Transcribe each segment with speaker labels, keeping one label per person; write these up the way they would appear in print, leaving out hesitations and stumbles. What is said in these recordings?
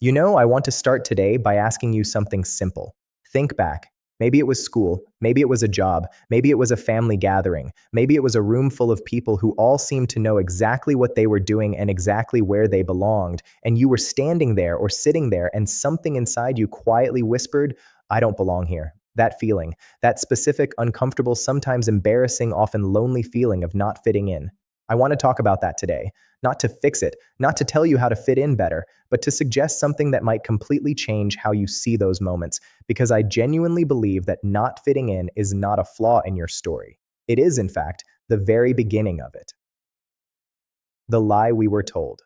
Speaker 1: I want to start today by asking you something simple. Think back. Maybe it was school, maybe it was a job, maybe it was a family gathering, maybe it was a room full of people who all seemed to know exactly what they were doing and exactly where they belonged, and you were standing there or sitting there, and something inside you quietly whispered, I don't belong here. That feeling, that specific, uncomfortable, sometimes embarrassing, often lonely feeling of not fitting in. I want to talk about that today. Not to fix it, not to tell you how to fit in better, but to suggest something that might completely change how you see those moments, because I genuinely believe that not fitting in is not a flaw in your story. It is, in fact, the very beginning of it. The lie we were told.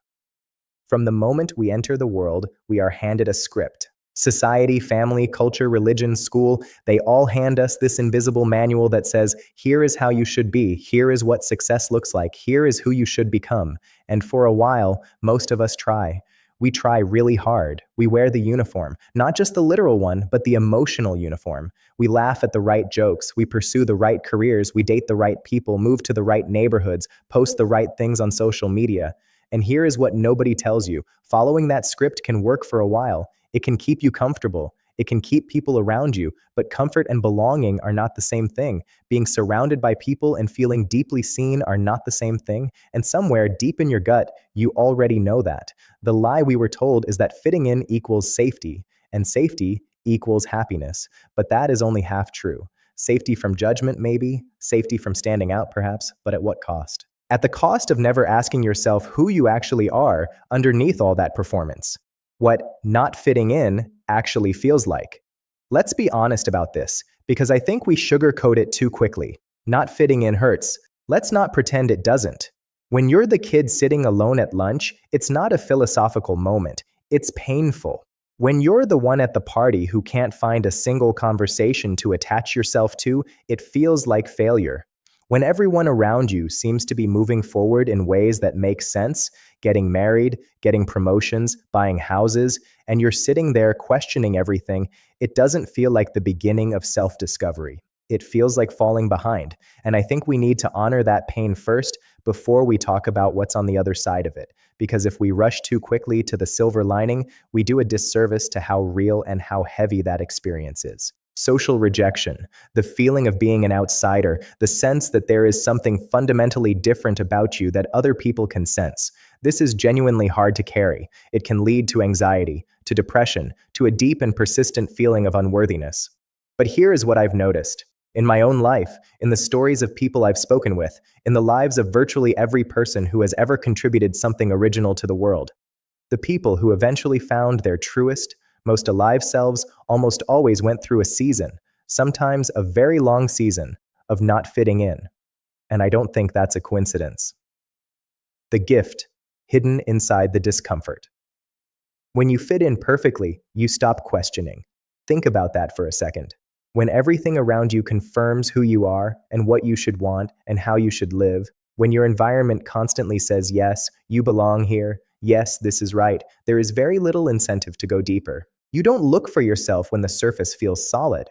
Speaker 1: From the moment we enter the world, we are handed a script. Society, family, culture, religion, school, they all hand us this invisible manual that says, here is how you should be, here is what success looks like, here is who you should become. And for a while, most of us try. We try really hard. We wear the uniform, not just the literal one, but the emotional uniform. We laugh at the right jokes, we pursue the right careers, we date the right people, move to the right neighborhoods, post the right things on social media. And here is what nobody tells you. Following that script can work for a while. It can keep you comfortable. It can keep people around you, but comfort and belonging are not the same thing. Being surrounded by people and feeling deeply seen are not the same thing, and somewhere deep in your gut, you already know that. The lie we were told is that fitting in equals safety, and safety equals happiness, but that is only half true. Safety from judgment, maybe, safety from standing out, perhaps, but at what cost? At the cost of never asking yourself who you actually are underneath all that performance. What not fitting in actually feels like. Let's be honest about this, because I think we sugarcoat it too quickly. Not fitting in hurts. Let's not pretend it doesn't. When you're the kid sitting alone at lunch, it's not a philosophical moment. It's painful. When you're the one at the party who can't find a single conversation to attach yourself to, it feels like failure. When everyone around you seems to be moving forward in ways that make sense, getting married, getting promotions, buying houses, and you're sitting there questioning everything, it doesn't feel like the beginning of self-discovery. It feels like falling behind. And I think we need to honor that pain first before we talk about what's on the other side of it. Because if we rush too quickly to the silver lining, we do a disservice to how real and how heavy that experience is. Social rejection, the feeling of being an outsider, the sense that there is something fundamentally different about you that other people can sense. This is genuinely hard to carry. It can lead to anxiety, to depression, to a deep and persistent feeling of unworthiness. But here is what I've noticed. In my own life, in the stories of people I've spoken with, in the lives of virtually every person who has ever contributed something original to the world, the people who eventually found their truest, most alive selves almost always went through a season, sometimes a very long season, of not fitting in. And I don't think that's a coincidence. The gift hidden inside the discomfort. When you fit in perfectly, you stop questioning. Think about that for a second. When everything around you confirms who you are and what you should want and how you should live, when your environment constantly says, yes, you belong here, yes, this is right, there is very little incentive to go deeper. You don't look for yourself when the surface feels solid.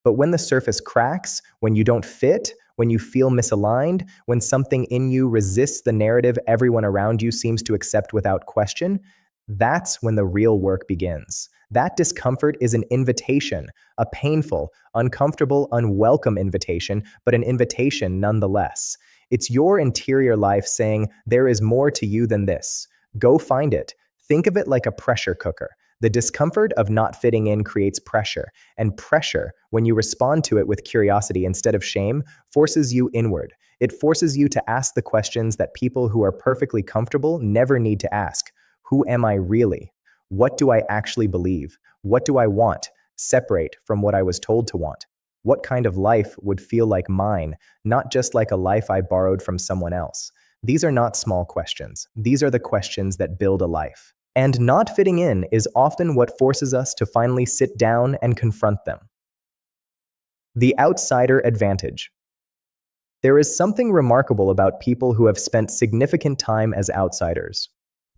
Speaker 1: But when the surface cracks, when you don't fit, when you feel misaligned, when something in you resists the narrative everyone around you seems to accept without question, that's when the real work begins. That discomfort is an invitation, a painful, uncomfortable, unwelcome invitation, but an invitation nonetheless. It's your interior life saying, there is more to you than this. Go find it. Think of it like a pressure cooker. The discomfort of not fitting in creates pressure, and pressure, when you respond to it with curiosity instead of shame, forces you inward. It forces you to ask the questions that people who are perfectly comfortable never need to ask. Who am I really? What do I actually believe? What do I want? Separate from what I was told to want. What kind of life would feel like mine, not just like a life I borrowed from someone else? These are not small questions. These are the questions that build a life. And not fitting in is often what forces us to finally sit down and confront them. The outsider advantage. There is something remarkable about people who have spent significant time as outsiders.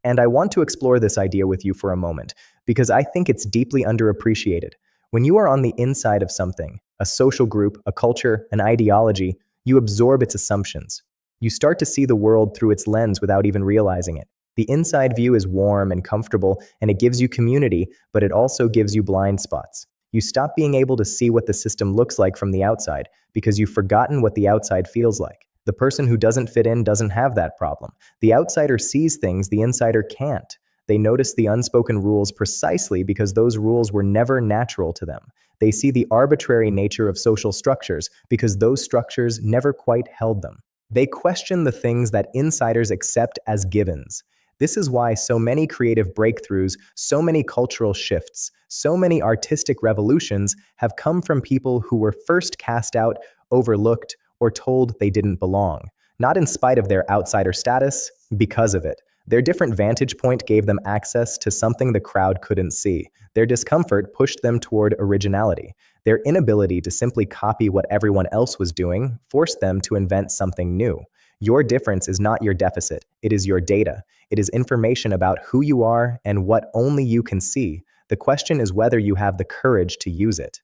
Speaker 1: And I want to explore this idea with you for a moment, because I think it's deeply underappreciated. When you are on the inside of something, a social group, a culture, an ideology, you absorb its assumptions. You start to see the world through its lens without even realizing it. The inside view is warm and comfortable, and it gives you community, but it also gives you blind spots. You stop being able to see what the system looks like from the outside because you've forgotten what the outside feels like. The person who doesn't fit in doesn't have that problem. The outsider sees things the insider can't. They notice the unspoken rules precisely because those rules were never natural to them. They see the arbitrary nature of social structures because those structures never quite held them. They question the things that insiders accept as givens. This is why so many creative breakthroughs, so many cultural shifts, so many artistic revolutions have come from people who were first cast out, overlooked, or told they didn't belong. Not in spite of their outsider status, because of it. Their different vantage point gave them access to something the crowd couldn't see. Their discomfort pushed them toward originality. Their inability to simply copy what everyone else was doing forced them to invent something new. Your difference is not your deficit, it is your data. It is information about who you are and what only you can see. The question is whether you have the courage to use it.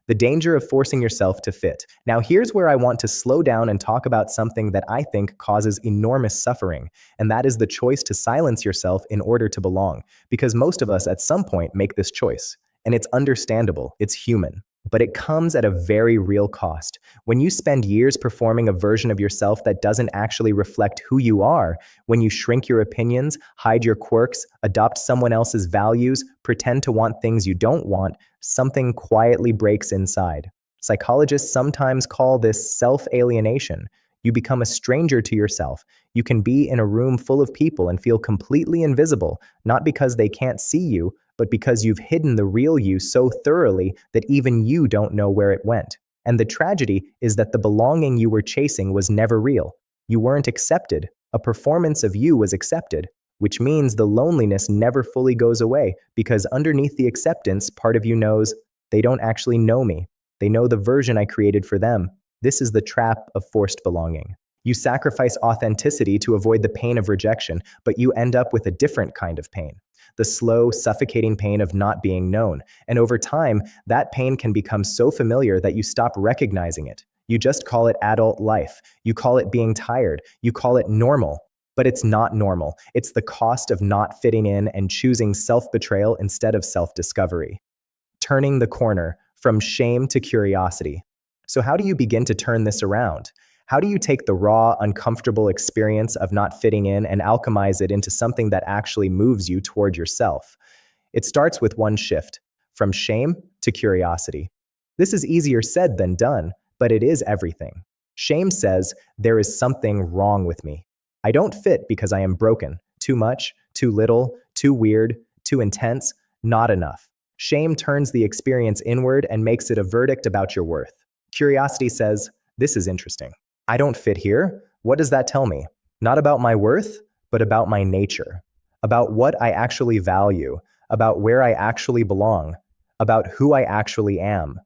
Speaker 1: The danger of forcing yourself to fit. Now, here's where I want to slow down and talk about something that I think causes enormous suffering, and that is the choice to silence yourself in order to belong, because most of us at some point make this choice. And it's understandable, it's human. But it comes at a very real cost. When you spend years performing a version of yourself that doesn't actually reflect who you are, when you shrink your opinions, hide your quirks, adopt someone else's values, pretend to want things you don't want, something quietly breaks inside. Psychologists sometimes call this self-alienation. You become a stranger to yourself. You can be in a room full of people and feel completely invisible, not because they can't see you, but because you've hidden the real you so thoroughly that even you don't know where it went. And the tragedy is that the belonging you were chasing was never real. You weren't accepted. A performance of you was accepted, which means the loneliness never fully goes away because underneath the acceptance, part of you knows they don't actually know me. They know the version I created for them. This is the trap of forced belonging. You sacrifice authenticity to avoid the pain of rejection, but you end up with a different kind of pain. The slow, suffocating pain of not being known. And over time, that pain can become so familiar that you stop recognizing it. You just call it adult life. You call it being tired. You call it normal. But it's not normal. It's the cost of not fitting in and choosing self-betrayal instead of self-discovery. Turning the corner from shame to curiosity. So how do you begin to turn this around? How do you take the raw, uncomfortable experience of not fitting in and alchemize it into something that actually moves you toward yourself? It starts with one shift, from shame to curiosity. This is easier said than done, but it is everything. Shame says, there is something wrong with me. I don't fit because I am broken. Too much, too little, too weird, too intense, not enough. Shame turns the experience inward and makes it a verdict about your worth. Curiosity says, this is interesting. I don't fit here. What does that tell me? Not about my worth, but about my nature, about what I actually value, about where I actually belong, about who I actually am.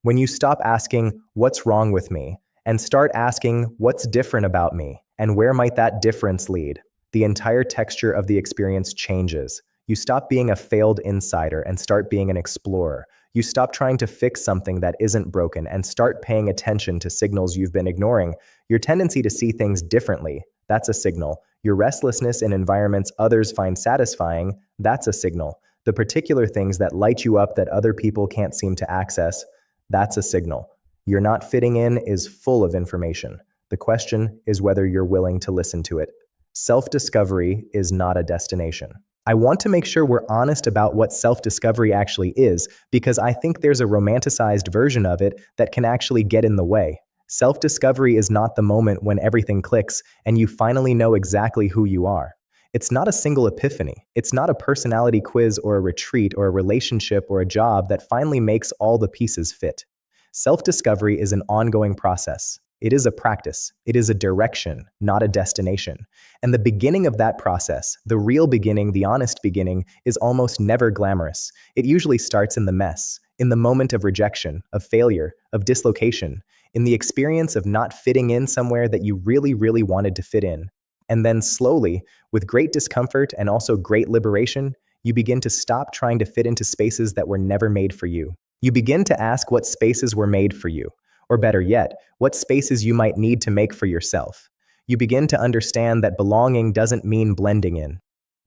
Speaker 1: When you stop asking, what's wrong with me, and start asking, what's different about me, and where might that difference lead, the entire texture of the experience changes. You stop being a failed insider and start being an explorer. You stop trying to fix something that isn't broken and start paying attention to signals you've been ignoring. Your tendency to see things differently, that's a signal. Your restlessness in environments others find satisfying, that's a signal. The particular things that light you up that other people can't seem to access, that's a signal. Your not fitting in is full of information. The question is whether you're willing to listen to it. Self-discovery is not a destination. I want to make sure we're honest about what self-discovery actually is, because I think there's a romanticized version of it that can actually get in the way. Self-discovery is not the moment when everything clicks and you finally know exactly who you are. It's not a single epiphany. It's not a personality quiz or a retreat or a relationship or a job that finally makes all the pieces fit. Self-discovery is an ongoing process. It is a practice. It is a direction, not a destination. And the beginning of that process, the real beginning, the honest beginning, is almost never glamorous. It usually starts in the mess, in the moment of rejection, of failure, of dislocation, in the experience of not fitting in somewhere that you really, really wanted to fit in. And then slowly, with great discomfort and also great liberation, you begin to stop trying to fit into spaces that were never made for you. You begin to ask what spaces were made for you. Or better yet, what spaces you might need to make for yourself. You begin to understand that belonging doesn't mean blending in.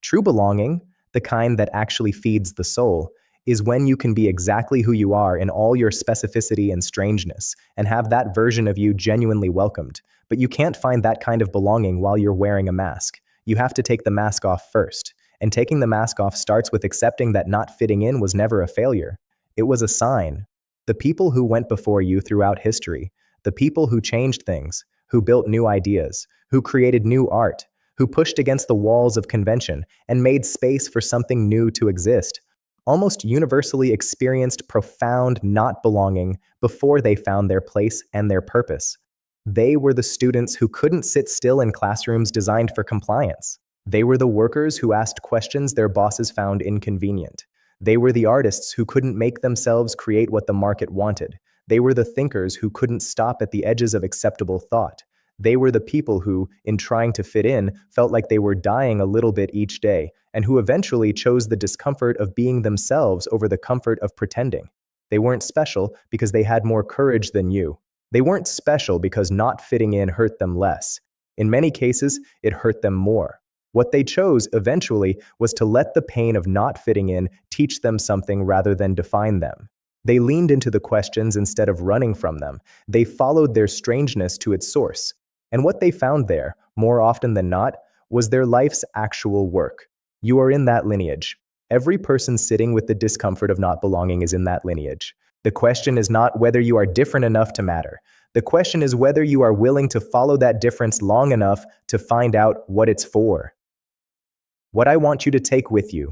Speaker 1: True belonging, the kind that actually feeds the soul, is when you can be exactly who you are in all your specificity and strangeness, and have that version of you genuinely welcomed. But you can't find that kind of belonging while you're wearing a mask. You have to take the mask off first. And taking the mask off starts with accepting that not fitting in was never a failure. It was a sign. The people who went before you throughout history, the people who changed things, who built new ideas, who created new art, who pushed against the walls of convention and made space for something new to exist, almost universally experienced profound not belonging before they found their place and their purpose. They were the students who couldn't sit still in classrooms designed for compliance. They were the workers who asked questions their bosses found inconvenient. They were the artists who couldn't make themselves create what the market wanted. They were the thinkers who couldn't stop at the edges of acceptable thought. They were the people who, in trying to fit in, felt like they were dying a little bit each day, and who eventually chose the discomfort of being themselves over the comfort of pretending. They weren't special because they had more courage than you. They weren't special because not fitting in hurt them less. In many cases, it hurt them more. What they chose, eventually, was to let the pain of not fitting in teach them something rather than define them. They leaned into the questions instead of running from them. They followed their strangeness to its source. And what they found there, more often than not, was their life's actual work. You are in that lineage. Every person sitting with the discomfort of not belonging is in that lineage. The question is not whether you are different enough to matter. The question is whether you are willing to follow that difference long enough to find out what it's for. What I want you to take with you.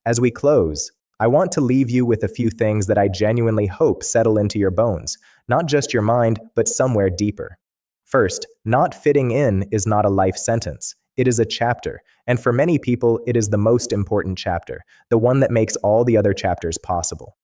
Speaker 1: As we close, I want to leave you with a few things that I genuinely hope settle into your bones, not just your mind, but somewhere deeper. First, not fitting in is not a life sentence. It is a chapter, and for many people, it is the most important chapter, the one that makes all the other chapters possible.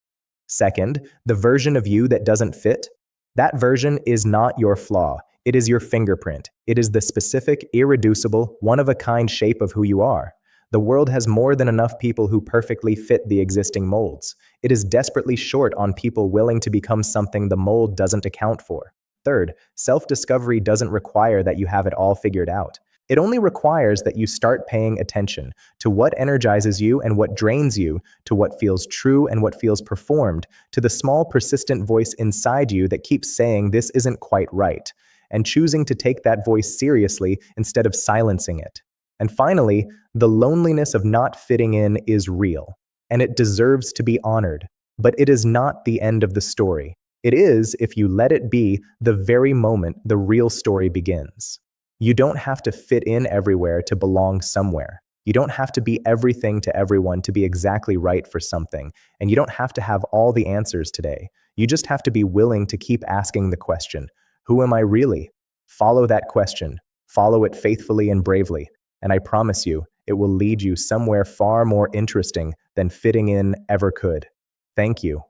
Speaker 1: Second, the version of you that doesn't fit, that version is not your flaw. It is your fingerprint. It is the specific, irreducible, one-of-a-kind shape of who you are. The world has more than enough people who perfectly fit the existing molds. It is desperately short on people willing to become something the mold doesn't account for. Third, self-discovery doesn't require that you have it all figured out. It only requires that you start paying attention to what energizes you and what drains you, to what feels true and what feels performed, to the small persistent voice inside you that keeps saying this isn't quite right, and choosing to take that voice seriously instead of silencing it. And finally, the loneliness of not fitting in is real, and it deserves to be honored, but it is not the end of the story. It is, if you let it be, the very moment the real story begins. You don't have to fit in everywhere to belong somewhere. You don't have to be everything to everyone to be exactly right for something, and you don't have to have all the answers today. You just have to be willing to keep asking the question, who am I really? Follow that question. Follow it faithfully and bravely, and I promise you, it will lead you somewhere far more interesting than fitting in ever could. Thank you.